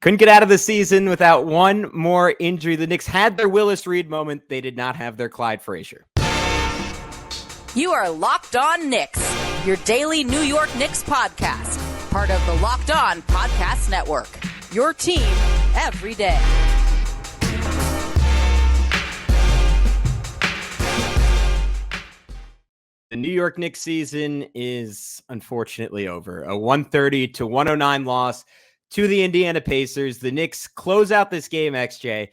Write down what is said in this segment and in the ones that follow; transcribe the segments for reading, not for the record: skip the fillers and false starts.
Couldn't get out of the season without one more injury. The Knicks had their Willis Reed moment. They did not have their Clyde Frazier. You are Locked On Knicks, your daily New York Knicks podcast. Part of the Locked On Podcast Network. Your team every day. The New York Knicks season is unfortunately over. A 130-109 loss to the Indiana Pacers. The Knicks close out this game, XJ.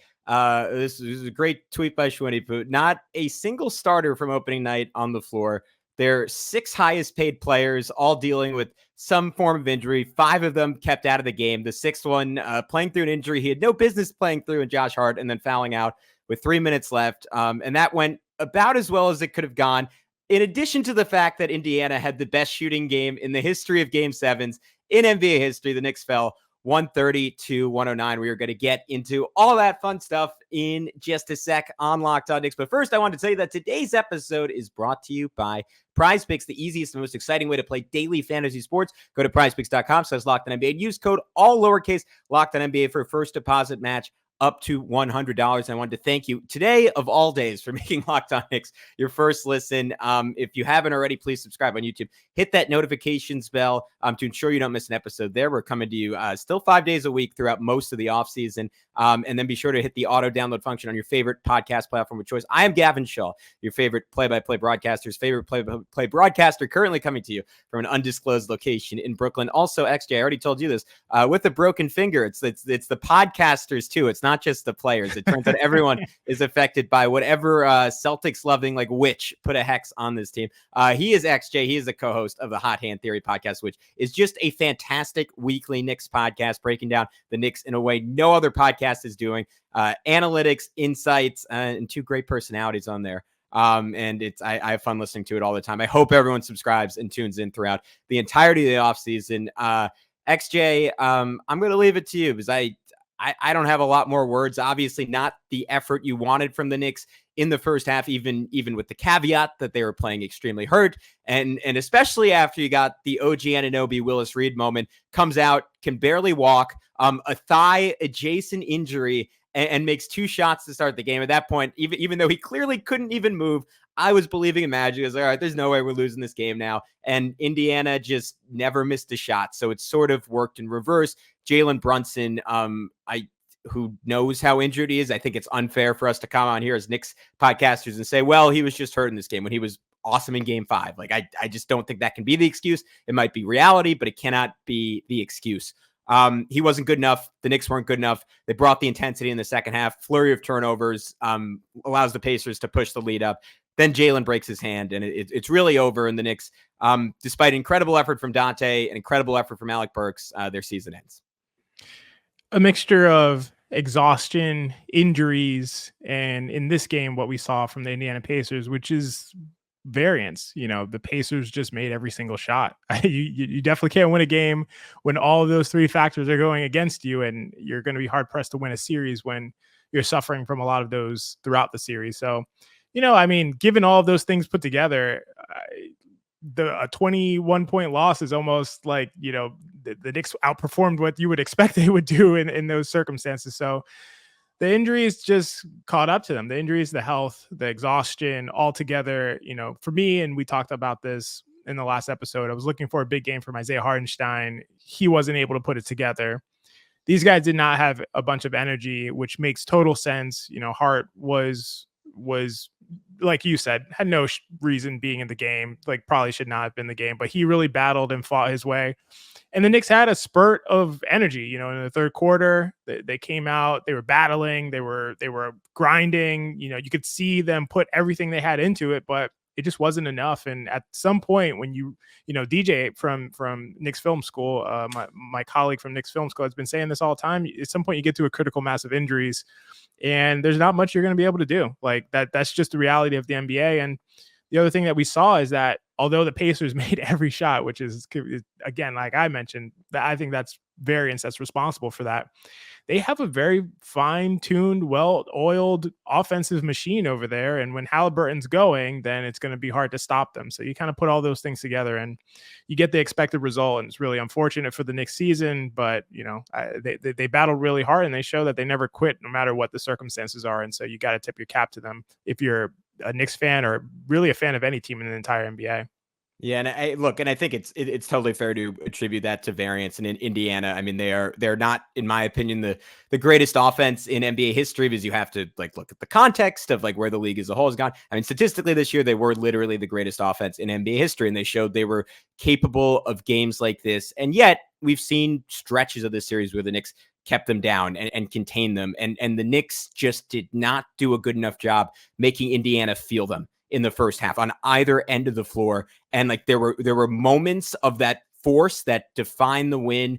This is a great tweet by Schwinny. Not a single starter from opening night on the floor. Their six highest paid players all dealing with some form of injury. Five of them kept out of the game. The sixth one playing through an injury he had no business playing through in Josh Hart, and then fouling out with 3 minutes left. And that went about as well as it could have gone. In addition to the fact that Indiana had the best shooting game in the history of Game 7s in NBA history, the Knicks fell 130-109. We are going to get into all that fun stuff in just a sec on Locked On Knicks. But first, I want to tell you that today's episode is brought to you by PrizePicks, the easiest and most exciting way to play daily fantasy sports. Go to prizepicks.com/LockedOnNBA and use code all lowercase LockedOnNBA for a first deposit match up to $100. And I wanted to thank you today of all days for making Locked On Knicks your first listen. If you haven't already, please subscribe on YouTube. Hit that notifications bell to ensure you don't miss an episode there. We're coming to you still 5 days a week throughout most of the offseason. And then be sure to hit the auto download function on your favorite podcast platform of choice. I am Gavin Schall, your favorite play-by-play broadcaster's favorite play-by-play broadcaster, currently coming to you from an undisclosed location in Brooklyn. Also, XJ, I already told you this, with a broken finger, it's the podcasters too. It's not just the players. It turns out everyone is affected by whatever Celtics loving like witch put a hex on this team. He is XJ. He is the co-host of the Hot Hand Theory podcast, which is just a fantastic weekly Knicks podcast, breaking down the Knicks in a way no other podcast is doing. Analytics, insights, and two great personalities on there. And I have fun listening to it all the time. I hope everyone subscribes and tunes in throughout the entirety of the offseason. XJ, I'm going to leave it to you because I don't have a lot more words. Obviously not the effort you wanted from the Knicks in the first half, even with the caveat that they were playing extremely hurt. And especially after you got the OG Anunoby Willis Reed moment, comes out, can barely walk, a thigh adjacent injury, and makes two shots to start the game. At that point, even though he clearly couldn't even move, I was believing in magic. I was like, all right, there's no way we're losing this game now. And Indiana just never missed a shot. So it sort of worked in reverse. Jaylen Brunson, who knows how injured he is. I think it's unfair for us to come on here as Knicks podcasters and say, well, he was just hurt in this game when he was awesome in Game 5. Like, I just don't think that can be the excuse. It might be reality, but it cannot be the excuse. He wasn't good enough. The Knicks weren't good enough. They brought the intensity in the second half. Flurry of turnovers allows the Pacers to push the lead up. Then Jaylen breaks his hand, and it's really over. And the Knicks, despite incredible effort from Donte and incredible effort from Alec Burks, their season ends. A mixture of exhaustion, injuries, and in this game, what we saw from the Indiana Pacers, which is variance. You know, the Pacers just made every single shot. You definitely can't win a game when all of those three factors are going against you, and you're going to be hard pressed to win a series when you're suffering from a lot of those throughout the series. So, you know, I mean, given all of those things put together, a 21-point loss is almost like, you know, the Knicks outperformed what you would expect they would do in those circumstances. So the injuries just caught up to them. The injuries, the health, the exhaustion, all together, you know, for me, and we talked about this in the last episode, I was looking for a big game from Isaiah Hartenstein. He wasn't able to put it together. These guys did not have a bunch of energy, which makes total sense. You know, Hart was like you said, had no reason being in the game, like probably should not have been the game, but he really battled and fought his way. And the Knicks had a spurt of energy, you know, in the third quarter. They came out, they were battling, they were grinding, you know, you could see them put everything they had into it, but it just wasn't enough. And at some point when you know, DJ from Knicks Film School, my colleague from Knicks Film School has been saying this all the time. At some point you get to a critical mass of injuries and there's not much you're going to be able to do. Like that's just the reality of the NBA. And the other thing that we saw is that although the Pacers made every shot, which is, again, like I mentioned, I think that's variance that's responsible for that. They have a very fine-tuned, well-oiled offensive machine over there. And when Halliburton's going, then it's going to be hard to stop them. So you kind of put all those things together and you get the expected result. And it's really unfortunate for the Knicks season, but they battled really hard and they show that they never quit no matter what the circumstances are. And so you got to tip your cap to them if you're a Knicks fan or really a fan of any team in the entire NBA. Yeah, and I think it's totally fair to attribute that to variance. And in Indiana, I mean, they're not, in my opinion, the greatest offense in NBA history, because you have to look at the context of where the league as a whole has gone. I mean, statistically this year, they were literally the greatest offense in NBA history, and they showed they were capable of games like this. And yet we've seen stretches of this series where the Knicks kept them down and contained them. And the Knicks just did not do a good enough job making Indiana feel them in the first half on either end of the floor. And there were moments of that force that defined the win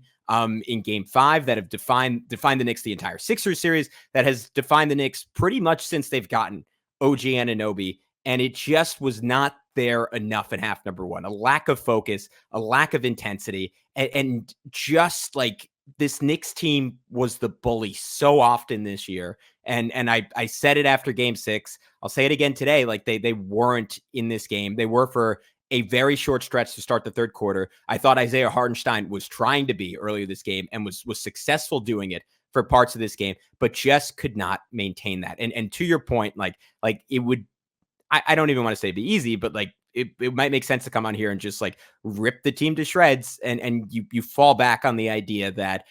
in game 5, that have defined the Knicks the entire Sixers series, that has defined the Knicks pretty much since they've gotten OG Anunoby. And it just was not there enough in half number 1. A lack of focus, a lack of intensity, and just this Knicks team was the bully so often this year. And I said it after game 6. I'll say it again today. They weren't in this game. They were for a very short stretch to start the third quarter. I thought Isaiah Hartenstein was trying to be earlier this game and was successful doing it for parts of this game, but just could not maintain that. And to your point, it would, I don't even want to say be easy, but it might make sense to come on here and just rip the team to shreds. And you fall back on the idea that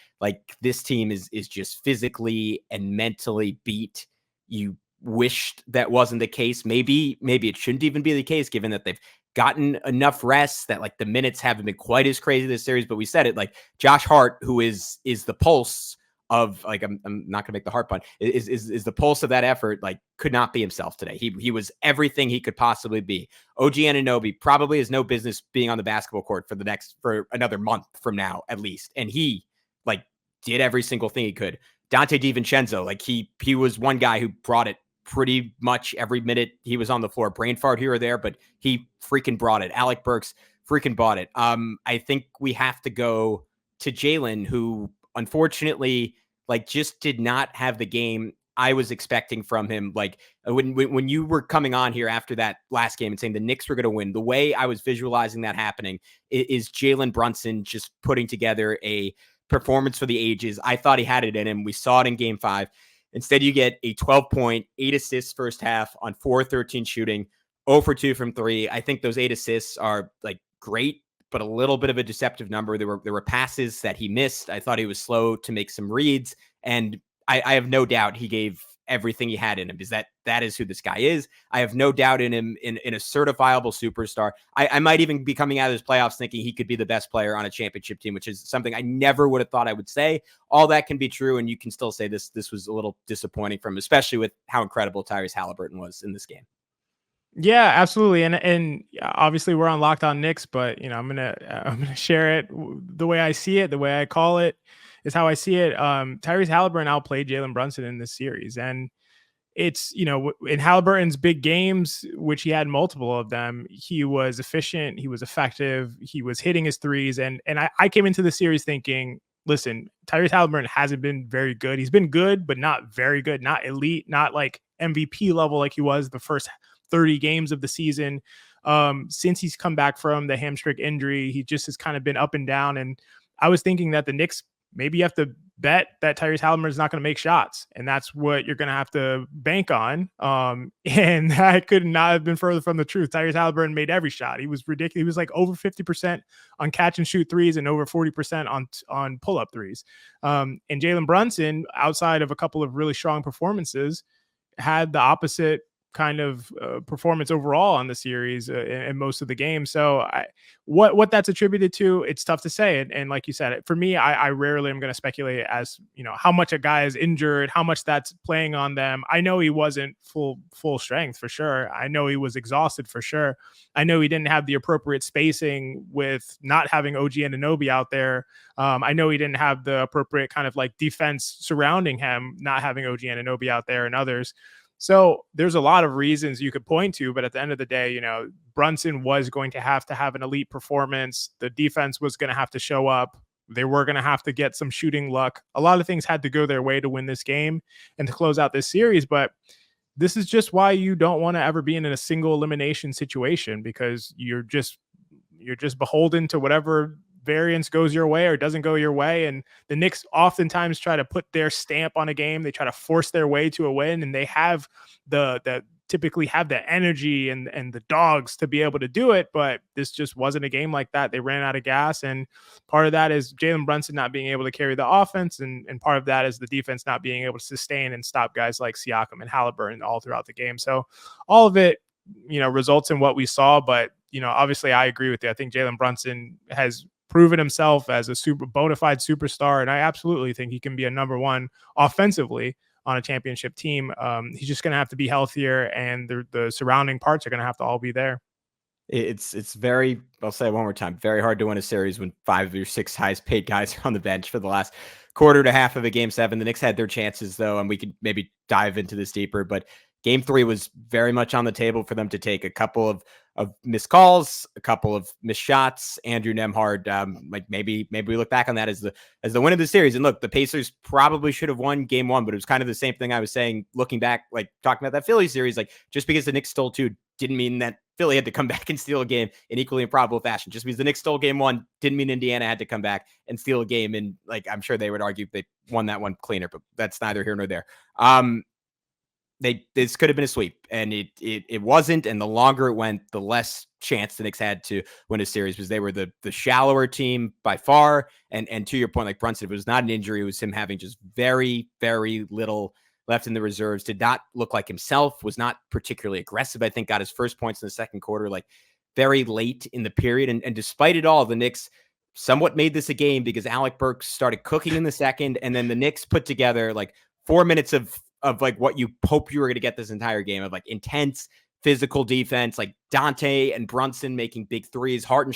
this team is just physically and mentally beat. You wished that wasn't the case. Maybe it shouldn't even be the case, given that they've gotten enough rest, that the minutes haven't been quite as crazy this series. But we said it, Josh Hart, who is the pulse of I'm not gonna make the heart pun, is the pulse of that effort, could not be himself today. He was everything he could possibly be. OG Anunoby probably has no business being on the basketball court for another month from now, at least. And he did every single thing he could. Donte DiVincenzo, he was one guy who brought it pretty much every minute he was on the floor. Brain fart here or there, but he freaking brought it. Alec Burks freaking bought it. I think we have to go to Jaylen, who unfortunately just did not have the game I was expecting from him. When you were coming on here after that last game and saying the Knicks were going to win, the way I was visualizing that happening is Jaylen Brunson just putting together a performance for the ages. I thought he had it in him. We saw it in game 5. Instead, you get a 12-point, 8 assists first half on 4-13 shooting, 0 for 2 from 3. I think those 8 assists are great, but a little bit of a deceptive number. There were passes that he missed. I thought he was slow to make some reads, and I have no doubt he gave everything he had in him, because that is who this guy is. I have no doubt in him in a certifiable superstar. I might even be coming out of this playoffs thinking he could be the best player on a championship team, which is something I never would have thought I would say. All that can be true, and you can still say this was a little disappointing from him, especially with how incredible Tyrese Halliburton was in this game. Yeah, absolutely. And obviously we're on Locked On Knicks, but I'm gonna share it the way I see it, the way I call it is how I see it. Tyrese Halliburton outplayed Jaylen Brunson in this series, and it's in Halliburton's big games, which he had multiple of them, he was efficient, he was effective, he was hitting his threes, and I came into the series thinking, listen, Tyrese Halliburton hasn't been very good. He's been good, but not very good, not elite, not MVP level like he was the first 30 games of the season. Since he's come back from the hamstring injury, he just has kind of been up and down. And I was thinking that the Knicks, maybe you have to bet that Tyrese Halliburton is not going to make shots, and that's what you're going to have to bank on. And that could not have been further from the truth. Tyrese Halliburton made every shot. He was ridiculous. He was over 50% on catch and shoot threes and over 40% on pull up threes. And Jaylen Brunson, outside of a couple of really strong performances, had the opposite kind of performance overall on the series in most of the games. So what that's attributed to, it's tough to say. And like you said, for me, I rarely am going to speculate as how much a guy is injured, how much that's playing on them. I know he wasn't full strength for sure. I know he was exhausted for sure. I know he didn't have the appropriate spacing with not having OG Anunoby out there. I know he didn't have the appropriate kind of defense surrounding him, not having OG Anunoby out there and others. So there's a lot of reasons you could point to, but at the end of the day, Brunson was going to have an elite performance. The defense was going to have to show up. They were going to have to get some shooting luck. A lot of things had to go their way to win this game and to close out this series. But this is just why you don't want to ever be in a single elimination situation, because you're just beholden to whatever variance goes your way or doesn't go your way. And the Knicks oftentimes try to put their stamp on a game. They try to force their way to a win, and they have typically have the energy and the dogs to be able to do it. But this just wasn't a game like that. They ran out of gas. And part of that is Jaylen Brunson not being able to carry the offense. And part of that is the defense not being able to sustain and stop guys like Siakam and Halliburton all throughout the game. So all of it, results in what we saw. But, obviously I agree with you. I think Jaylen Brunson has proven himself as a bona fide superstar. And I absolutely think he can be a number one offensively on a championship team. He's just going to have to be healthier, and the surrounding parts are going to have to all be there. It's very, I'll say it one more time, very hard to win a series when 5 of your 6 highest paid guys are on the bench for the last quarter to half of a game 7. The Knicks had their chances though, and we could maybe dive into this deeper, but game 3 was very much on the table for them to take. A couple of missed calls, a couple of missed shots. Andrew Nembhard, maybe we look back on that as the win of the series. And look, the Pacers probably should have won game 1, but it was kind of the same thing I was saying, looking back, like talking about that Philly series, like just because the Knicks stole 2 didn't mean that Philly had to come back and steal a game in equally improbable fashion. Just because the Knicks stole game 1 didn't mean Indiana had to come back and steal a game. And like, I'm sure they would argue they won that one cleaner, but that's neither here nor there. This could have been a sweep, and it wasn't. And the longer it went, the less chance the Knicks had to win a series, because they were the shallower team by far. And to your point, like Brunson, it was not an injury. It was him having just very, very little left in the reserves. Did not look like himself, was not particularly aggressive. I think got his first points in the second quarter, like very late in the period. And despite it all, the Knicks somewhat made this a game, because Alec Burks started cooking in the second. And then the Knicks put together like 4 minutes of like what you hope you were going to get this entire game, of like intense physical defense, like Donte and Brunson making big threes, Hart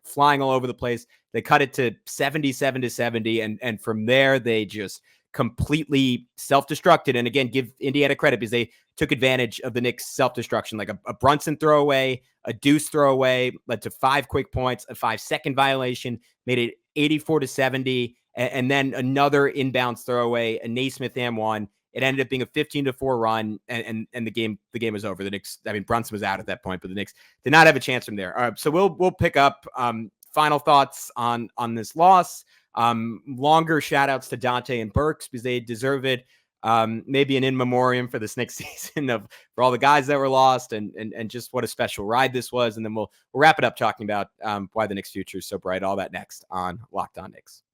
flying all over the place. They cut it to 77-70. And from there, they just completely self-destructed. And again, give Indiana credit, because they took advantage of the Knicks' self-destruction, like a Brunson throwaway, a Deuce throwaway led to 5 quick points, a 5-second violation, made it 84-70. And then another inbounds throwaway, a Naismith and one. It ended up being a 15-4 run, and the game was over. The Knicks, I mean, Brunson was out at that point, but the Knicks did not have a chance from there. So we'll pick up final thoughts on this loss. Longer shout outs to Donte and Burks, because they deserve it. Maybe an in memoriam for this Knicks season for all the guys that were lost, and just what a special ride this was. And then we'll wrap it up talking about why the Knicks future is so bright. All that next on Locked On Knicks.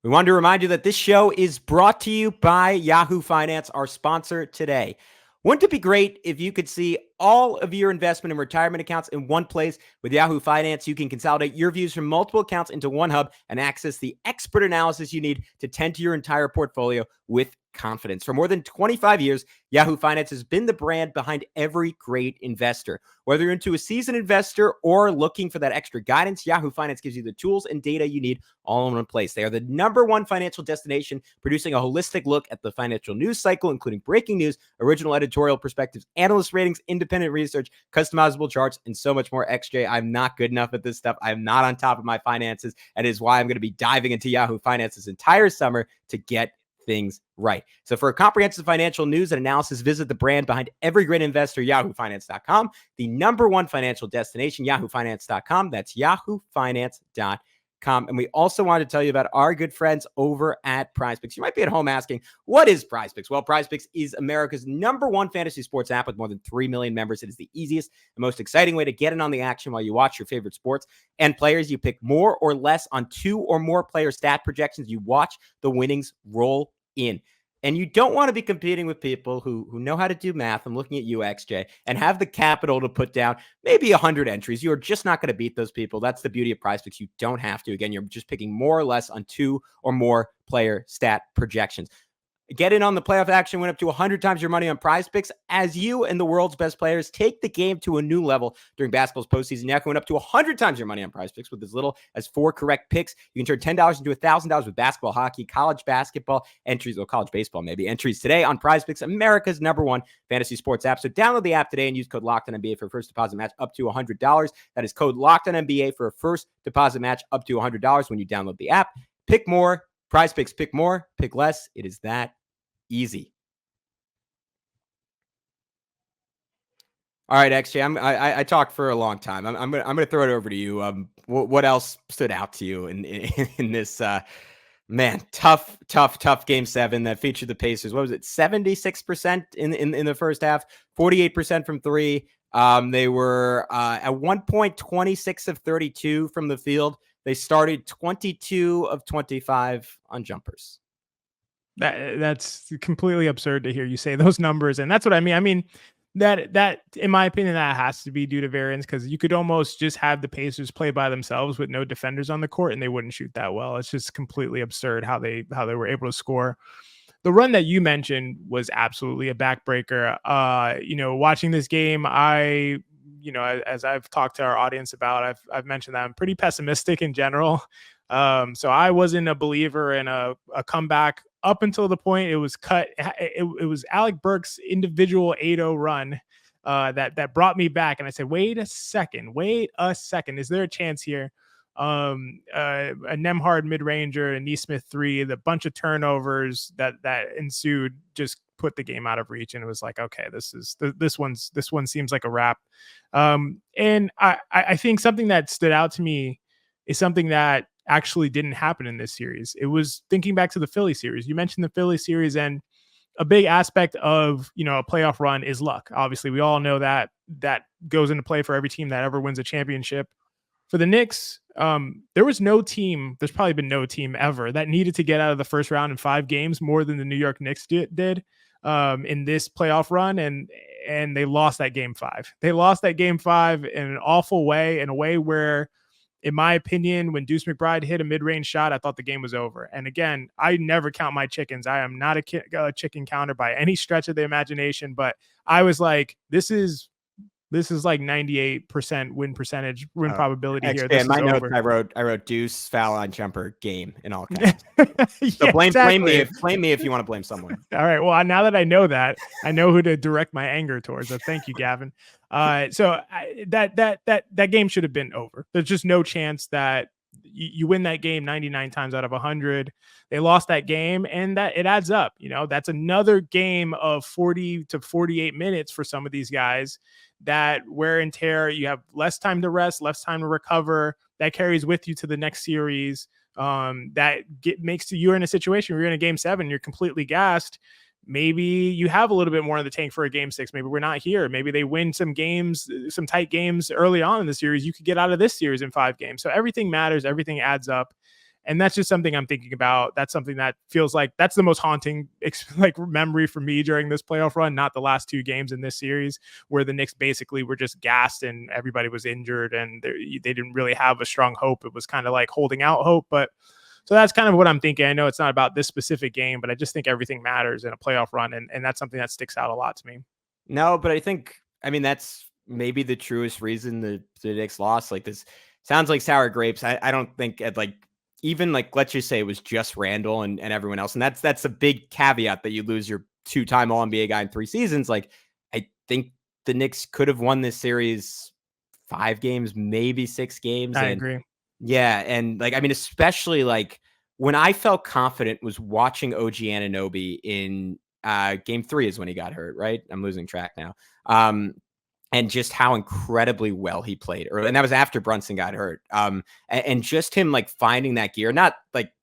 We wanted to remind you that this show is brought to you by Yahoo Finance, our sponsor today. Wouldn't it be great if you could see all of your investment and retirement accounts in one place? With Yahoo Finance, you can consolidate your views from multiple accounts into one hub and access the expert analysis you need to tend to your entire portfolio with confidence. For more than 25 years, Yahoo Finance has been the brand behind every great investor. Whether you're into a seasoned investor or looking for that extra guidance, Yahoo Finance gives you the tools and data you need all in one place. They are the #1 financial destination, producing a holistic look at the financial news cycle, including breaking news, original editorial perspectives, analyst ratings, independent research, customizable charts, and so much more. XJ, I'm not good enough at this stuff. I'm not on top of my finances. That is why I'm going to be diving into Yahoo Finance this entire summer to get things right. So for a comprehensive financial news and analysis, visit the brand behind every great investor, yahoofinance.com, the #1 financial destination, yahoofinance.com. That's yahoofinance.com. And we also want to tell you about our good friends over at PrizePicks. You might be at home asking, what is PrizePicks? Well, PrizePicks is America's #1 fantasy sports app with more than 3 million members. It is the easiest and most exciting way to get in on the action while you watch your favorite sports and players. You pick more or less on 2 or more player stat projections. You watch the winnings roll in. And you don't want to be competing with people who know how to do math. I'm looking at you, XJ, and have the capital to put down maybe 100 entries. You're just not going to beat those people. That's the beauty of PrizePicks. You don't have to. Again, you're just picking more or less on 2 or more player stat projections. Get in on the playoff action, win up to 100 times your money on PrizePicks as you and the world's best players take the game to a new level during basketball's postseason. Now you can win up to 100 times your money on PrizePicks with as little as 4 correct picks. You can turn $10 into $1,000 with basketball, hockey, college basketball entries, or college baseball maybe. Entries today on PrizePicks, America's #1 fantasy sports app. So download the app today and use code LOCKEDONNBA for a first deposit match up to $100. That is code LOCKEDONNBA for a first deposit match up to $100 when you download the app. Pick more. PrizePicks, pick more, pick less. It is that easy. All right, XJ, I talked for a long time. I'm gonna throw it over to you. What else stood out to you in this tough game 7 that featured the Pacers? What was it? 76% in the first half, 48% from 3. They were at one point 26 of 32 from the field. They started 22 of 25 on jumpers. That's completely absurd to hear you say those numbers. And that's what I mean. I mean, that in my opinion, that has to be due to variance, because you could almost just have the Pacers play by themselves with no defenders on the court and they wouldn't shoot that well. It's just completely absurd how they were able to score. The run that you mentioned was absolutely a backbreaker. Watching this game, as I've talked to our audience about, I've mentioned that I'm pretty pessimistic in general. So I wasn't a believer in a comeback up until the point it was cut. It was Alec Burks' individual 8-0 run that brought me back. And I said, wait a second. Is there a chance here? A Nembhard mid-ranger, a Nesmith 3, the bunch of turnovers that ensued just put the game out of reach. And it was like, okay, this one seems like a wrap. And I think something that stood out to me is something that actually didn't happen in this series. It was thinking back to the Philly series. You mentioned the Philly series, and a big aspect of, a playoff run is luck. Obviously, we all know that goes into play for every team that ever wins a championship. For the Knicks, there's probably been no team ever that needed to get out of the first round in 5 games more than the New York Knicks did in this playoff run. And they lost that game 5. They lost that game 5 in an awful way, in a way where, in my opinion, when Deuce McBride hit a mid-range shot, I thought the game was over. And again, I never count my chickens. I am not a chicken counter by any stretch of the imagination, but I was like, this is like 98% win probability here. In my notes, I wrote Deuce, foul on jumper, game in all caps. So yeah, blame me if you want to blame someone. All right. Well, now that I know that, I know who to direct my anger towards. So thank you, Gavin. That game should have been over. There's just no chance that you win that game 99 times out of 100. They lost that game, and that it adds up. That's another game of 40 to 48 minutes for some of these guys. That wear and tear, you have less time to rest, less time to recover. That carries with you to the next series. Makes you're in a situation where you're in a game 7, you're completely gassed. Maybe you have a little bit more in the tank for a game 6. Maybe we're not here. Maybe they win some games, some tight games early on in the series. You could get out of this series in 5 games. So everything matters. Everything adds up. And that's just something I'm thinking about. That's something that feels like that's the most haunting memory for me during this playoff run, not the last 2 games in this series where the Knicks basically were just gassed and everybody was injured and they didn't really have a strong hope. It was kind of like holding out hope. But so that's kind of what I'm thinking. I know it's not about this specific game, but I just think everything matters in a playoff run. And that's something that sticks out a lot to me. No, but I mean, that's maybe the truest reason the Knicks lost. Like, this sounds like sour grapes. I don't think even let's just say it was just Randall and everyone else. And that's a big caveat that you lose your 2-time All-NBA guy in 3 seasons. Like, I think the Knicks could have won this series 5 games, maybe 6 games. I agree. Yeah. And especially when I felt confident was watching OG Anunoby in game 3 is when he got hurt, right? I'm losing track now. And just how incredibly well he played early. And that was after Brunson got hurt. And just him finding that gear, not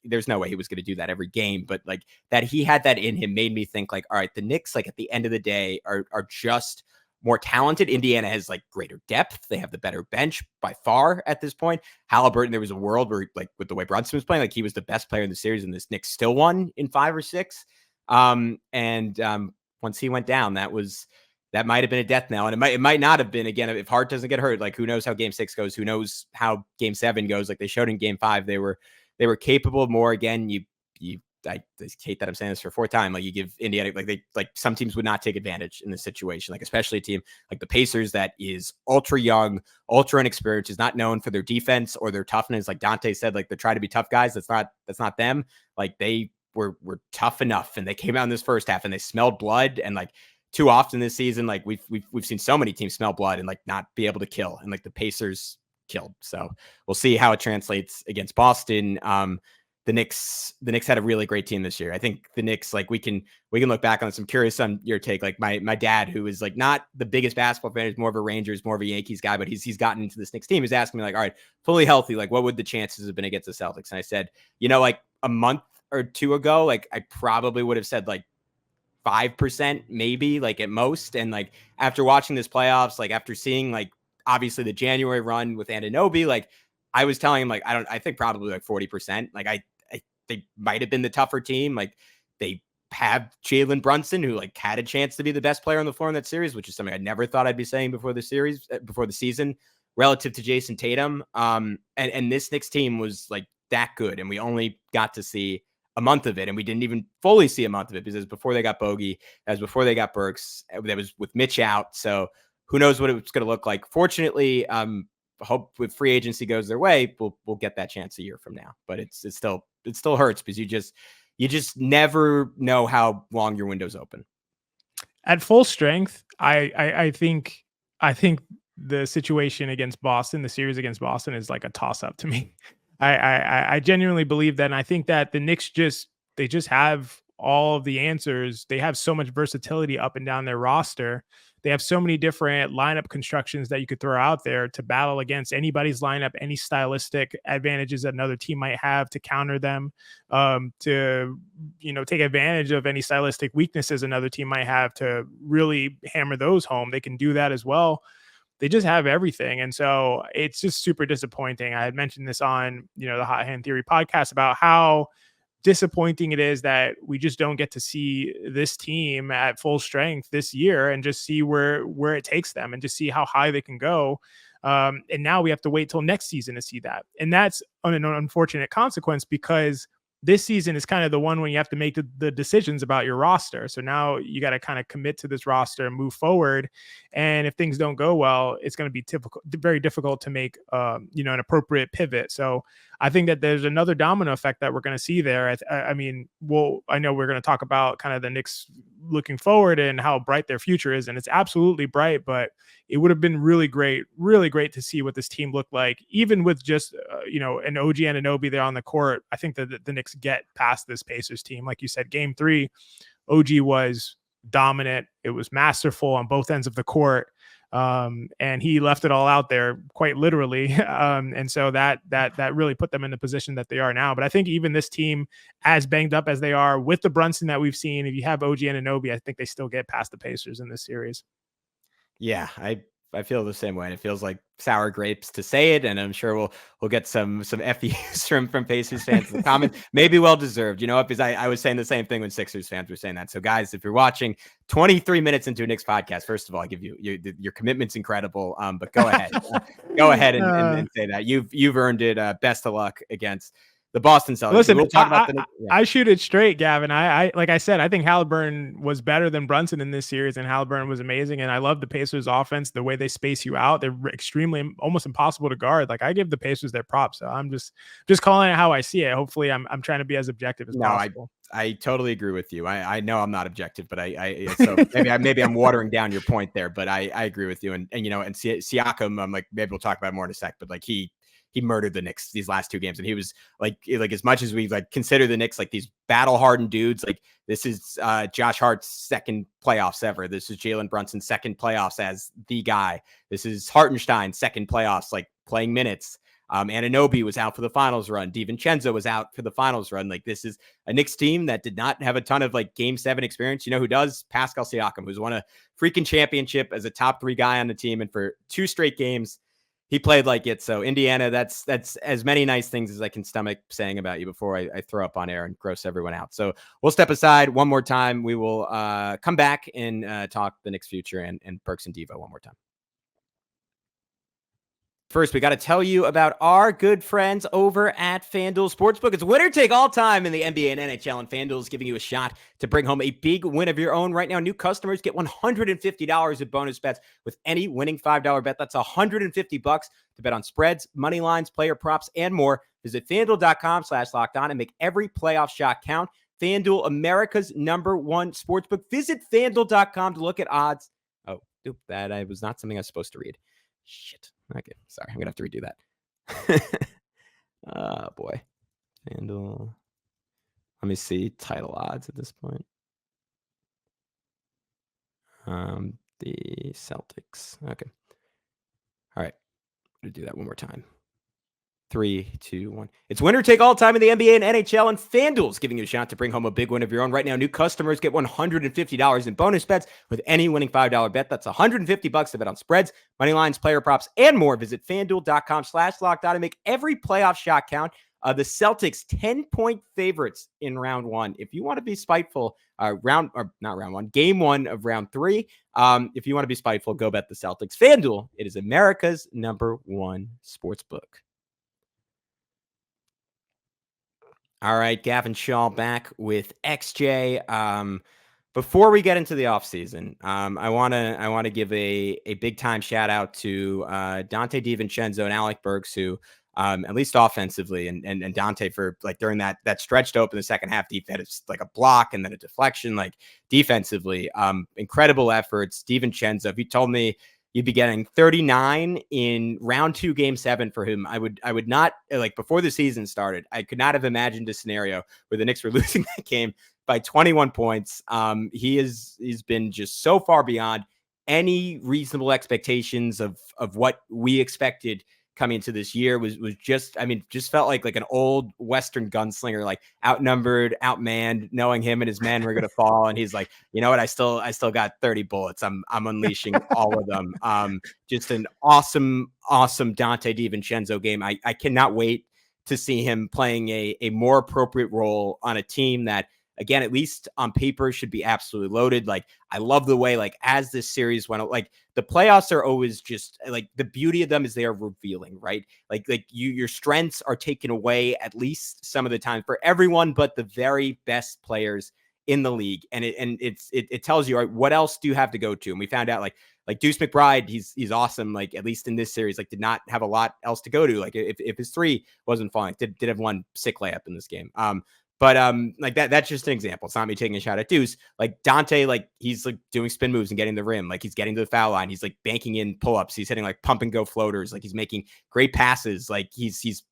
there's no way he was going to do that every game, but that he had that in him made me think all right, the Knicks, at the end of the day are just more talented. Indiana has greater depth. They have the better bench by far at this point. Halliburton, there was a world where with the way Brunson was playing, he was the best player in the series and this Knicks still won in 5 or 6. Once he went down, that might have been a death knell, and it might not have been. Again, if Hart doesn't get hurt, who knows how game 6 goes? Who knows how game 7 goes? They showed in game 5, they were capable of more. Again, I hate that I'm saying this for a fourth time. Like you give Indiana, like some teams would not take advantage in this situation, like especially a team like the Pacers that is ultra young, ultra inexperienced, is not known for their defense or their toughness. Like Donte said, like they're trying to be tough guys. That's not them. Like they were tough enough, and they came out in this first half and they smelled blood. And like too often this season, like we've seen so many teams smell blood and like not be able to kill, and like the Pacers killed. So we'll see how it translates against Boston. The Knicks had a really great team this year. I think the Knicks, like we can look back on this. I'm curious on your take. Like my dad, who is like not the biggest basketball fan, is more of a Rangers, more of a Yankees guy, but he's gotten into this Knicks team. He's asking me like, all right, fully healthy, like what would the chances have been against the Celtics? And I said, like a month or two ago, like I probably would have said like 5%, maybe, like at most. And like after watching this playoffs, like after seeing like obviously the January run with Anunoby, like I was telling him like I think probably like 40%. Like they might have been the tougher team. Like they have Jaylen Brunson, who like had a chance to be the best player on the floor in that series, which is something I never thought I'd be saying before the season, relative to Jason Tatum. And this Knicks team was like that good, and we only got to see a month of it, and we didn't even fully see a month of it because it was before they got Bogey, that was before they got Burks, that was with Mitch out. So who knows what it's going to look like. Fortunately, hope if free agency goes their way, we'll get that chance a year from now. But it still hurts because you just never know how long your window's open. At full strength, I think the situation against Boston, the series against Boston, is like a toss up to me. I genuinely believe that, and I think that the Knicks just have all of the answers. They have so much versatility up and down their roster. They have so many different lineup constructions that you could throw out there to battle against anybody's lineup, any stylistic advantages that another team might have to counter them, to take advantage of any stylistic weaknesses another team might have to really hammer those home. They can do that as well. They just have everything. And so it's just super disappointing. I had mentioned this on, the Hot Hand Theory podcast about how disappointing it is that we just don't get to see this team at full strength this year and just see where it takes them and just see how high they can go. And now we have to wait till next season to see that. And that's an unfortunate consequence, because this season is kind of the one when you have to make the decisions about your roster. So now you got to kind of commit to this roster and move forward. And if things don't go well, it's going to be very difficult to make, an appropriate pivot. So I think that there's another domino effect that we're going to see there. I know we're going to talk about kind of the Knicks looking forward and how bright their future is. And it's absolutely bright, but it would have been really great to see what this team looked like, even with just, an OG Anunoby there on the court. I think that the Knicks get past this Pacers team. Like you said, game 3, OG was dominant. It was masterful on both ends of the court. And he left it all out there quite literally. And so that really put them in the position that they are now. But I think even this team, as banged up as they are with the Brunson that we've seen, if you have OG Anunoby, I think they still get past the Pacers in this series. Yeah, I feel the same way. And it feels like sour grapes to say it. And I'm sure we'll get some FUs from Pacers fans in the comments. Maybe well deserved, because I was saying the same thing when Sixers fans were saying that. So guys, if you're watching 23 minutes into a Knicks podcast, first of all, I give you your commitment's incredible. But go ahead, and say that you've earned it. Best of luck against the Boston Celtics. Listen, we'll talk about I shoot it straight, Gavin. I like I said, I think Haliburton was better than Brunson in this series, and Haliburton was amazing. And I love the Pacers offense, the way they space you out. They're extremely, almost impossible to guard. Like I give the Pacers their props. So I'm just calling it how I see it. Hopefully I'm trying to be as objective as possible. I totally agree with you. I know I'm not objective, but so maybe I'm watering down your point there, but I agree with you. And Siakam, I'm like, maybe we'll talk about it more in a sec, but like he murdered the Knicks these last 2 games. And he was like as much as we like consider the Knicks like these battle hardened dudes, like this is Josh Hart's second playoffs ever. This is Jaylen Brunson's second playoffs as the guy. This is Hartenstein's second playoffs, like playing minutes. Anunoby was out for the finals run. DiVincenzo was out for the finals run. Like this is a Knicks team that did not have a ton of like game 7 experience. You know who does? Pascal Siakam, who's won a freaking championship as a top 3 guy on the team. And for 2 straight games, he played like it. So Indiana, that's as many nice things as I can stomach saying about you before I throw up on air and gross everyone out. So we'll step aside one more time. We will come back and talk the Knicks future and Burks and Devo one more time. First, we got to tell you about our good friends over at FanDuel Sportsbook. It's winner take all time in the NBA and NHL, and FanDuel is giving you a shot to bring home a big win of your own. Right now, new customers get $150 in bonus bets with any winning $5 bet. That's $150 to bet on spreads, money lines, player props, and more. Visit FanDuel.com/lockedon and make every playoff shot count. FanDuel, America's #1 sportsbook. Visit FanDuel.com to look at odds. Oh, that was not something I was supposed to read. Shit. Okay, sorry. I'm going to have to redo that. Oh, boy. FanDuel. Let me see title odds at this point. The Celtics. Okay. All right. I'm going to do that one more time. 3, 2, 1. It's winner take all time in the NBA and NHL, and FanDuel's giving you a shot to bring home a big win of your own. Right now, new customers get $150 in bonus bets with any winning $5 bet. That's $150 to bet on spreads, money lines, player props, and more. Visit FanDuel.com/lockedon and make every playoff shot count. The Celtics 10-point favorites in round one. If you want to be spiteful, game one of round three. If you want to be spiteful, go bet the Celtics. FanDuel, it is America's #1 sportsbook. All right, Gavin Schall back with XJ. Before we get into the offseason, I want to give a big time shout out to Donte DiVincenzo and Alec Burks, who at least offensively, and Donte for like during that stretched open the second half, defense like a block and then a deflection, like defensively, incredible efforts. DiVincenzo, if you told me you'd be getting 39 in round 2, game 7 for him, I would not, like, before the season started, I could not have imagined a scenario where the Knicks were losing that game by 21 points. He's been just so far beyond any reasonable expectations of what we expected coming into this year. Was just, just felt like an old Western gunslinger, like outnumbered, outmanned, knowing him and his men were going to fall. And he's like, you know what? I still got 30 bullets. I'm unleashing all of them. Just an awesome Donte DiVincenzo game. I cannot wait to see him playing a more appropriate role on a team that, again, at least on paper, should be absolutely loaded. Like, I love the way, like, as this series went, like, the playoffs are always just, like, the beauty of them is they are revealing, right? Like your strengths are taken away at least some of the time for everyone but the very best players in the league. And it tells you, right, what else do you have to go to? And we found out, like Deuce McBride, he's awesome. Like, at least in this series, like, did not have a lot else to go to. Like, if his three wasn't falling, did have one sick layup in this game. But like that's just an example. It's not me taking a shot at Deuce. Like, Donte, like, he's like doing spin moves and getting the rim. Like, he's getting to the foul line. He's like banking in pull-ups. He's hitting like pump and go floaters. Like, he's making great passes. Like, he's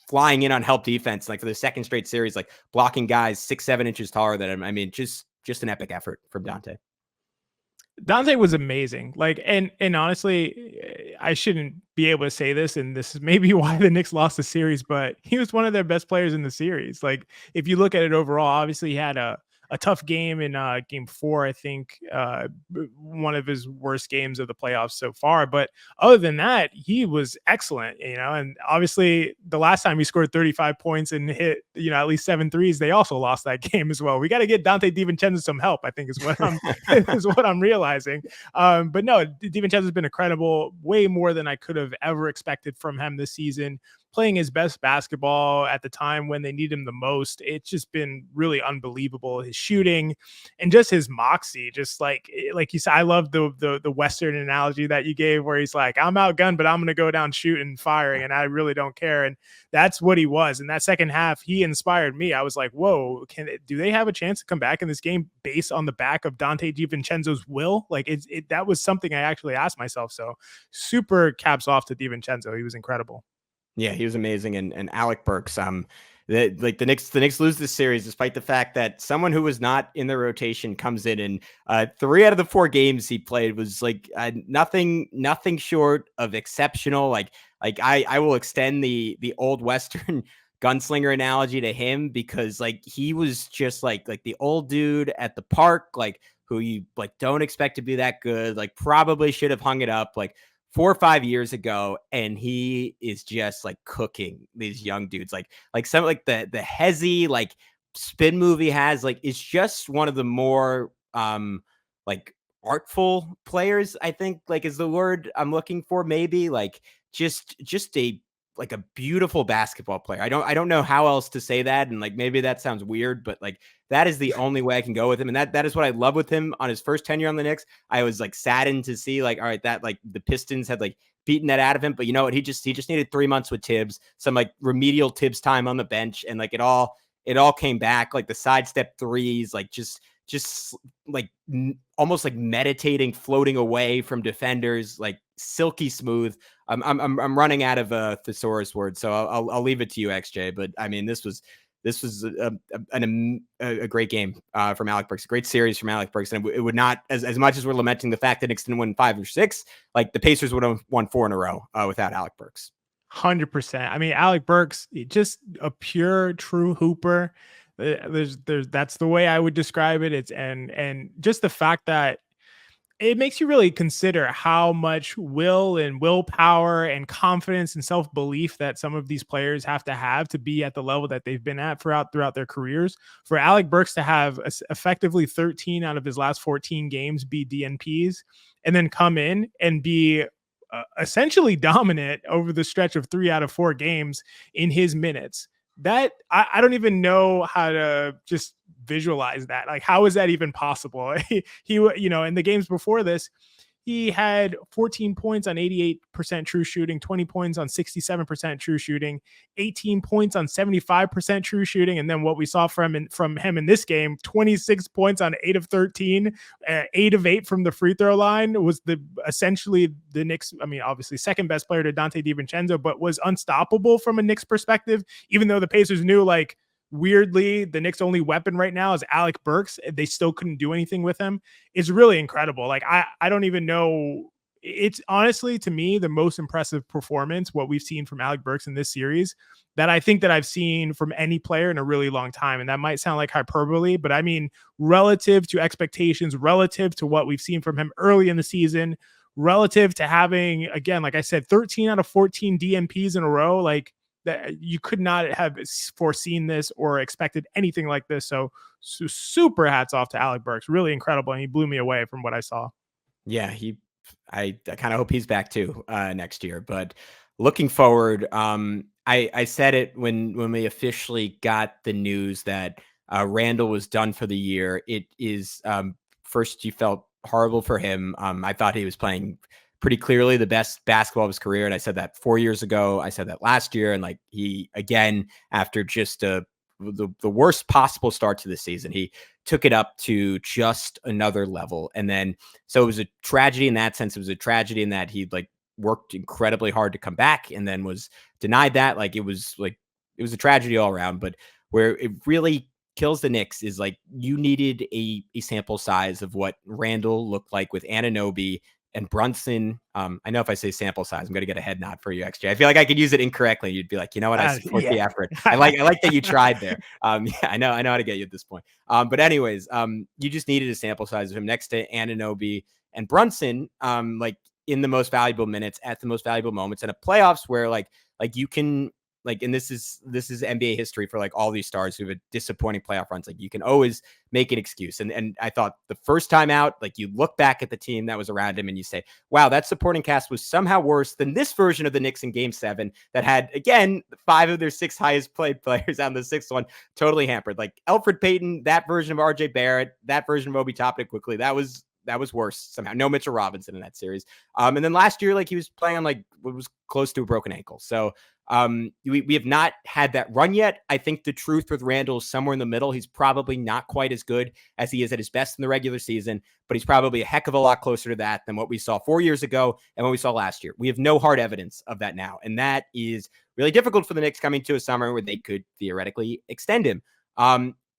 flying in on help defense. Like, for the second straight series, like blocking guys 6-7 inches taller than him. I mean, just an epic effort from Donte. Donte was amazing. Like, and honestly, I shouldn't be able to say this, and this is maybe why the Knicks lost the series, but he was one of their best players in the series. Like, if you look at it overall, obviously he had a tough game in game 4, I think, one of his worst games of the playoffs so far. But other than that, he was excellent, and obviously the last time he scored 35 points and hit, at least 7 threes, they also lost that game as well. We got to get Donte DiVincenzo some help, I think is what I'm realizing. But no, DiVincenzo's been incredible, way more than I could have ever expected from him this season, playing his best basketball at the time when they need him the most. It's just been really unbelievable. His shooting and just his moxie, just like you said, I love the Western analogy that you gave where he's like, I'm outgunned, but I'm going to go down shooting and firing, and I really don't care. And that's what he was. In that second half, he inspired me. I was like, whoa, do they have a chance to come back in this game based on the back of Donte DiVincenzo's will? Like, that was something I actually asked myself. So super caps off to DiVincenzo. He was incredible. Yeah, he was amazing. And Alec Burks, the Knicks lose this series despite the fact that someone who was not in the rotation comes in, and 3 out of the 4 games he played was like nothing short of exceptional. Like I will extend the old Western gunslinger analogy to him, because like he was just like the old dude at the park, like who you like don't expect to be that good, like probably should have hung it up like 4 or 5 years ago, and he is just like cooking these young dudes. Like some like the Hezzy like spin move he has, like it's just one of the more like artful players, I think, like is the word I'm looking for. Maybe like just a like a beautiful basketball player. I don't know how else to say that. And like, maybe that sounds weird, but like, that is the only way I can go with him. And that is what I love with him on his first tenure on the Knicks. I was like saddened to see like, all right, that like the Pistons had like beaten that out of him, but you know what? He just needed 3 months with Tibbs, some like remedial Tibbs time on the bench. And like, it all came back, like the sidestep threes, like just like almost like meditating, floating away from defenders, like silky smooth. I'm running out of thesaurus words, so I'll leave it to you, XJ. But I mean, this was a great game from Alec Burks, a great series from Alec Burks, and it would not, as much as we're lamenting the fact that Knicks didn't win 5 or 6, like the Pacers would have won 4 in a row without Alec Burks. 100%. I mean, Alec Burks, just a pure, true hooper. There's that's the way I would describe it. And just the fact that it makes you really consider how much will and willpower and confidence and self-belief that some of these players have to be at the level that they've been at throughout their careers. For Alec Burks to have effectively 13 out of his last 14 games be DNPs, and then come in and be essentially dominant over the stretch of 3 out of 4 games in his minutes. That I don't even know how to just visualize that. Like, how is that even possible? he, you know, in the games before this, he had 14 points on 88% true shooting, 20 points on 67% true shooting, 18 points on 75% true shooting. And then what we saw from him in this game, 26 points on 8 of 13, 8 of 8 from the free throw line, was essentially the Knicks. I mean, obviously second best player to Donte DiVincenzo, but was unstoppable from a Knicks perspective, even though the Pacers knew, like, weirdly, the Knicks' only weapon right now is Alec Burks. They still couldn't do anything with him. It's really incredible. Like, I don't even know. It's honestly, to me, the most impressive performance, what we've seen from Alec Burks in this series, that I think that I've seen from any player in a really long time. And that might sound like hyperbole, but I mean, relative to expectations, relative to what we've seen from him early in the season, relative to having, again, like I said, 13 out of 14 DNPs in a row, like, that you could not have foreseen this or expected anything like this. So super hats off to Alec Burks. Really incredible. And he blew me away from what I saw. Yeah, I kind of hope he's back too next year. But looking forward, I said it when we officially got the news that Randall was done for the year. It is first, you felt horrible for him. I thought he was playing pretty clearly the best basketball of his career. And I said that 4 years ago. I said that last year. And like, he, again, after just the worst possible start to the season, he took it up to just another level. And then, so it was a tragedy in that sense. It was a tragedy in that he like worked incredibly hard to come back and then was denied that. Like, it was a tragedy all around. But where it really kills the Knicks is like, you needed a sample size of what Randall looked like with Anunoby and Brunson. I know if I say sample size, I'm going to get a head nod for you, XJ. I feel like I could use it incorrectly. You'd be like, you know what? I support the effort. I like that you tried there. Yeah, I know how to get you at this point. But anyways, you just needed a sample size of him next to Anunoby and Brunson, like in the most valuable minutes at the most valuable moments in a playoffs where like you can, like, and this is NBA history for like all these stars who have a disappointing playoff runs. Like, you can always make an excuse. And I thought the first time out, like, you look back at the team that was around him and you say, wow, that supporting cast was somehow worse than this version of the Knicks in Game 7 that had, again, 5 of their 6 highest played players on the 6th one totally hampered. Like Elfrid Payton, that version of RJ Barrett, that version of Obi Toppin quickly, that was worse somehow. No Mitchell Robinson in that series. And then last year, like, he was playing on like what was close to a broken ankle. So we have not had that run yet. I think the truth with Randall is somewhere in the middle. He's probably not quite as good as he is at his best in the regular season, but he's probably a heck of a lot closer to that than what we saw 4 years ago and what we saw last year. We have no hard evidence of that now. And that is really difficult for the Knicks coming to a summer where they could theoretically extend him.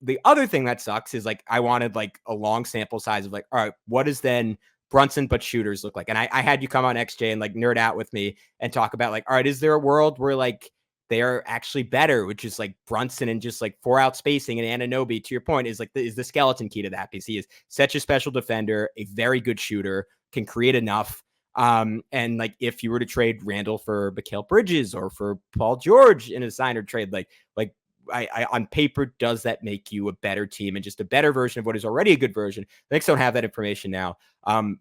The other thing that sucks is like, I wanted like a long sample size of like, all right, what does then Brunson but shooters look like? And I had you come on XJ and like nerd out with me and talk about like, all right, is there a world where like they are actually better, which is like Brunson and just like 4-out spacing, and Anunoby, to your point, is like is the skeleton key to that, because he is such a special defender, a very good shooter, can create enough. And like, if you were to trade Randall for Mikal Bridges or for Paul George in a sign or trade, like I on paper, does that make you a better team and just a better version of what is already a good version? The Knicks don't have that information now.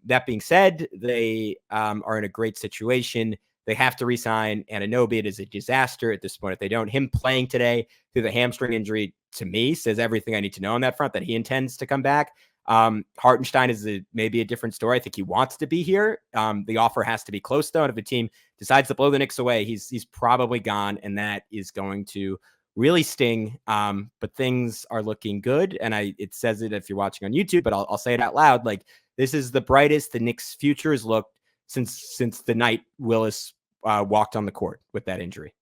That being said, they are in a great situation. they have to re-sign Anunoby. It is a disaster at this point if they don't. Him playing today through the hamstring injury, to me, says everything I need to know on that front, that he intends to come back. Hartenstein is maybe a different story. I think he wants to be here. The offer has to be close, though. And if the team decides to blow the Knicks away, he's probably gone, and that is going to really sting. But things are looking good. And it says it if you're watching on YouTube, but I'll say it out loud. Like, this is the brightest the Knicks' future has looked since the night Willis walked on the court with that injury.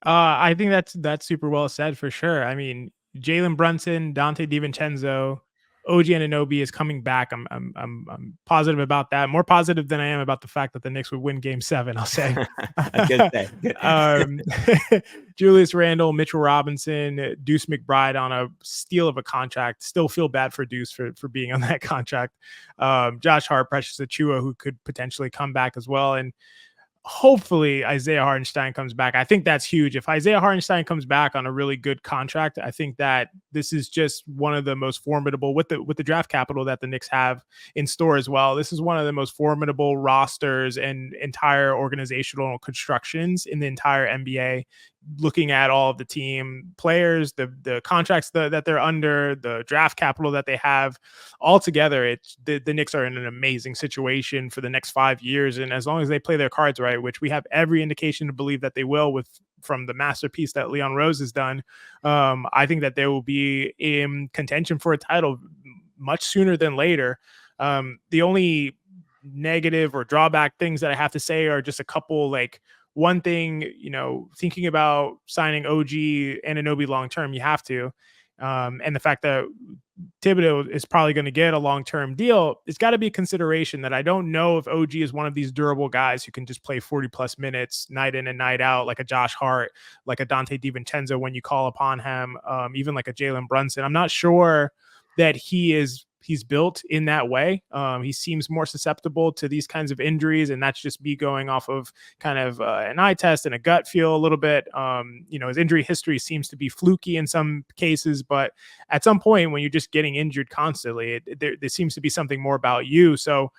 I think that's super well said for sure. I mean, Jaylen Brunson, Donte DiVincenzo, OG Anunoby is coming back. I'm positive about that. More positive than I am about the fact that the Knicks would win Game 7. I'll say. Good day. Julius Randle, Mitchell Robinson, Deuce McBride on a steal of a contract. Still feel bad for Deuce for being on that contract. Josh Hart, Precious Achiuwa, who could potentially come back as well, and hopefully Isaiah Hartenstein comes back. I think that's huge. If Isaiah Hartenstein comes back on a really good contract, I think that this is just one of the most formidable with the draft capital that the Knicks have in store as well. This is one of the most formidable rosters and entire organizational constructions in the entire NBA. Looking at all of the team players, the contracts that they're under, the draft capital that they have all together, the Knicks are in an amazing situation for the next 5 years. And as long as they play their cards right, which we have every indication to believe that they will from the masterpiece that Leon Rose has done, I think that they will be in contention for a title much sooner than later. The only negative or drawback things that I have to say are just a couple, like, one thing, thinking about signing OG Anunoby long-term, you have to. And the fact that Thibodeau is probably going to get a long-term deal, it's got to be a consideration that I don't know if OG is one of these durable guys who can just play 40-plus minutes night in and night out, like a Josh Hart, like a Donte DiVincenzo when you call upon him, even like a Jaylen Brunson. I'm not sure that he's built in that way. He seems more susceptible to these kinds of injuries, and that's just me going off of kind of an eye test and a gut feel a little bit. His injury history seems to be fluky in some cases, but at some point when you're just getting injured constantly, there seems to be something more about you. So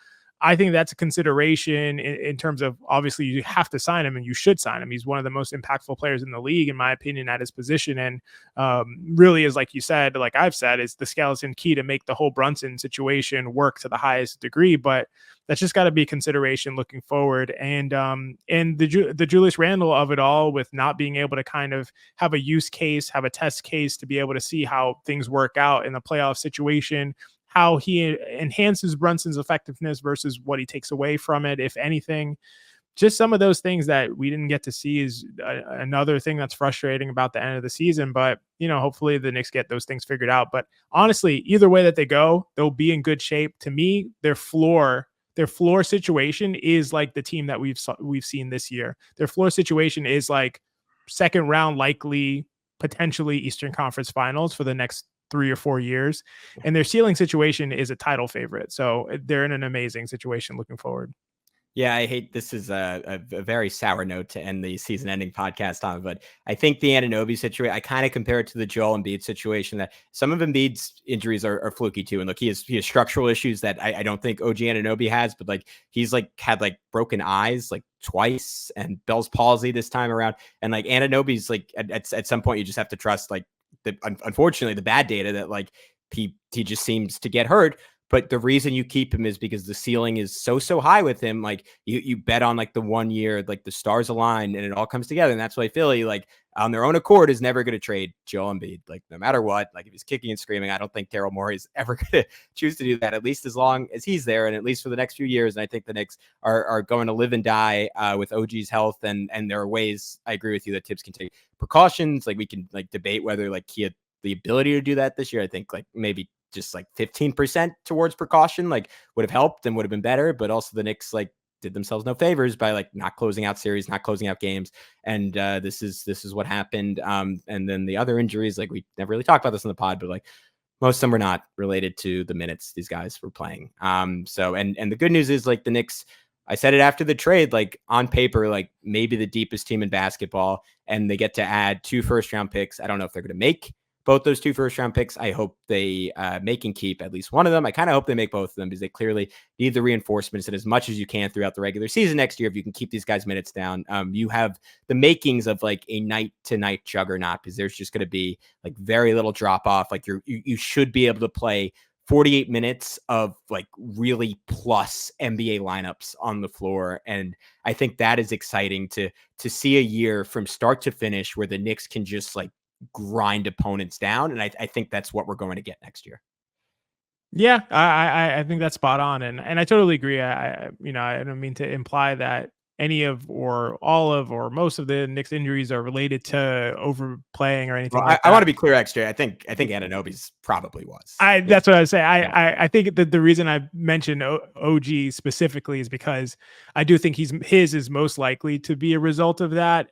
I think that's a consideration in terms of, obviously you have to sign him and you should sign him. He's one of the most impactful players in the league, in my opinion, at his position. And really is, like you said, like I've said, is the skeleton key to make the whole Brunson situation work to the highest degree. But that's just got to be a consideration looking forward. And the Julius Randle of it all, with not being able to kind of have a use case, have a test case to be able to see how things work out in the playoff situation, how he enhances Brunson's effectiveness versus what he takes away from it, if anything. Just some of those things that we didn't get to see is another thing that's frustrating about the end of the season. But, hopefully the Knicks get those things figured out. But honestly, either way that they go, they'll be in good shape. To me, their floor situation is like the team that we've seen this year. Their floor situation is like second round, likely, potentially Eastern Conference Finals for the next 3 or 4 years, and their ceiling situation is a title favorite. So they're in an amazing situation looking forward. Yeah, I hate this is a very sour note to end the season-ending podcast on, but I think the Anunoby situation, I kind of compare it to the Joel Embiid situation, that some of Embiid's injuries are fluky too. And look, he has structural issues that I don't think OG Anunoby has, but like he's like had like broken eyes like twice and Bell's palsy this time around. And like Anunoby's like at some point you just have to trust like unfortunately the bad data that like he just seems to get hurt. But the reason you keep him is because the ceiling is so high with him. Like you bet on like the 1 year, like the stars align and it all comes together. And that's why Philly, like on their own accord, is never going to trade Joel Embiid. Like no matter what, like if he's kicking and screaming, I don't think Daryl Morey is ever going to choose to do that, at least as long as he's there and at least for the next few years. And I think the Knicks are going to live and die with OG's health. And there are ways, I agree with you, that Tibbs can take precautions. Like we can like debate whether like he had the ability to do that this year. I think like maybe just like 15% towards precaution, like would have helped and would have been better. But also the Knicks like did themselves no favors by like not closing out series, not closing out games. And this is what happened. And then the other injuries, like we never really talked about this in the pod, but like most of them were not related to the minutes these guys were playing. So, and the good news is like the Knicks, I said it after the trade, like on paper, like maybe the deepest team in basketball, and they get to add 2 first-round picks. I don't know if they're going to make both those 2 first-round picks. I hope they make and keep at least one of them. I kind of hope they make both of them because they clearly need the reinforcements, and as much as you can throughout the regular season next year, if you can keep these guys' minutes down, you have the makings of like a night-to-night juggernaut, because there's just going to be like very little drop-off. Like you should be able to play 48 minutes of like really plus NBA lineups on the floor. And I think that is exciting to see a year from start to finish where the Knicks can just like grind opponents down. And I think that's what we're going to get next year. Yeah, I think that's spot on. And I totally agree. I don't mean to imply that any of or all of or most of the Knicks injuries are related to overplaying or anything like that. I want to be clear, XJ. I think Anunoby's probably was. That's what I was saying. I think that the reason I mentioned OG specifically is because I do think his is most likely to be a result of that.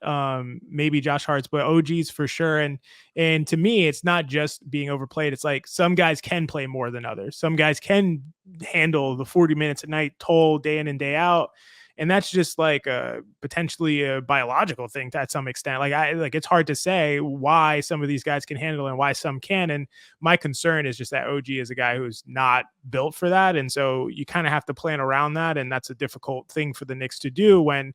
Maybe Josh Hart's, but OG's for sure. And to me, it's not just being overplayed. It's like some guys can play more than others. Some guys can handle the 40 minutes a night toll day in and day out. And that's just like potentially a biological thing to some extent. Like it's hard to say why some of these guys can handle and why some can. And my concern is just that OG is a guy who's not built for that. And so you kind of have to plan around that. And that's a difficult thing for the Knicks to do when,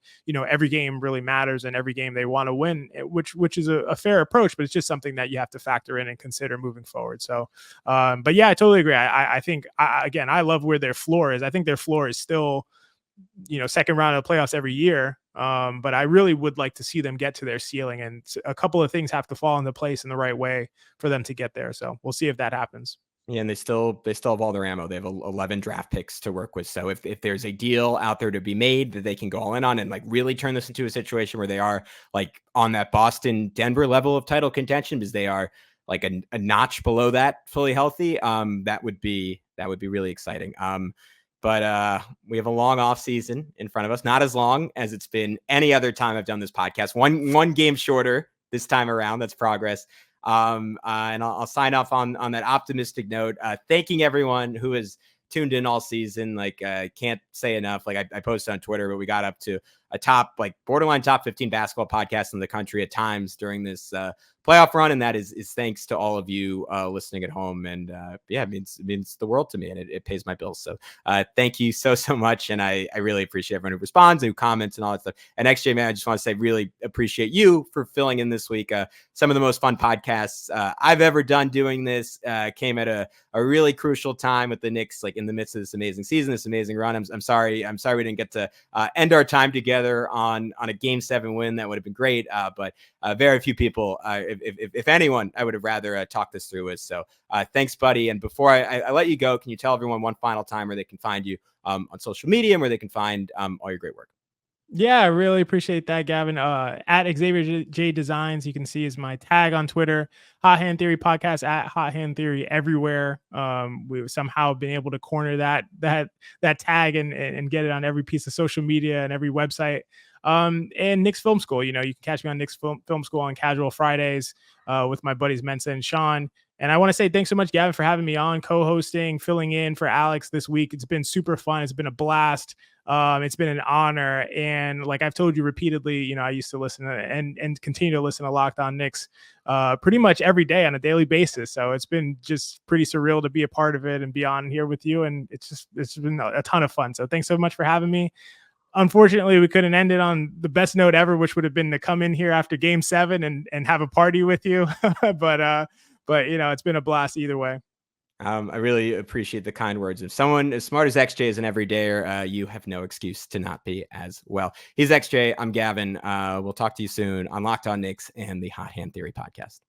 every game really matters and every game they want to win, which is a fair approach, but it's just something that you have to factor in and consider moving forward. So, but yeah, I totally agree. I think, again, I love where their floor is. I think their floor is still, second round of the playoffs every year. But I really would like to see them get to their ceiling, and a couple of things have to fall into place in the right way for them to get there. So we'll see if that happens. Yeah, and they still have all their ammo. They have 11 draft picks to work with. So if there's a deal out there to be made that they can go all in on and like really turn this into a situation where they are like on that Boston Denver level of title contention, because they are like a notch below that fully healthy, that would be really exciting. But we have a long off season in front of us, not as long as it's been any other time I've done this podcast. One game shorter this time around. That's progress. And I'll sign off on that optimistic note, thanking everyone who has tuned in all season. Like, can't say enough. Like I posted on Twitter, but we got up to a borderline top 15 basketball podcast in the country at times during this playoff run. And that is thanks to all of you listening at home. And it means the world to me, and it pays my bills. So thank you so much. And I really appreciate everyone who responds and who comments and all that stuff. And XJ, man, I just want to say, really appreciate you for filling in this week. Some of the most fun podcasts I've ever done doing this came at a really crucial time with the Knicks, like in the midst of this amazing season, this amazing run. I'm sorry we didn't get to end our time together on a Game 7 win. That would have been great. But very few people, if anyone, I would have rather talked this through with. So thanks, buddy. And before I let you go, can you tell everyone one final time where they can find you on social media and where they can find all your great work? Yeah, I really appreciate that, Gavin. At Xavier J Designs, you can see is my tag on Twitter. Hot Hand Theory Podcast at Hot Hand Theory everywhere. We've somehow been able to corner that tag and get it on every piece of social media and every website. And Knicks Film School. You can catch me on Knicks Film School on Casual Fridays with my buddies Mensa and Sean. And I want to say thanks so much, Gavin, for having me on, co-hosting, filling in for Alex this week. It's been super fun. It's been a blast. It's been an honor. And like I've told you repeatedly, I used to listen and continue to listen to Locked On Knicks pretty much every day on a daily basis. So it's been just pretty surreal to be a part of it and be on here with you. And it's been a ton of fun. So thanks so much for having me. Unfortunately, we couldn't end it on the best note ever, which would have been to come in here after Game 7 and have a party with you. But it's been a blast either way. I really appreciate the kind words. If someone as smart as XJ is an everydayer, you have no excuse to not be as well. He's XJ. I'm Gavin. We'll talk to you soon on Locked On Knicks and the Hot Hand Theory podcast.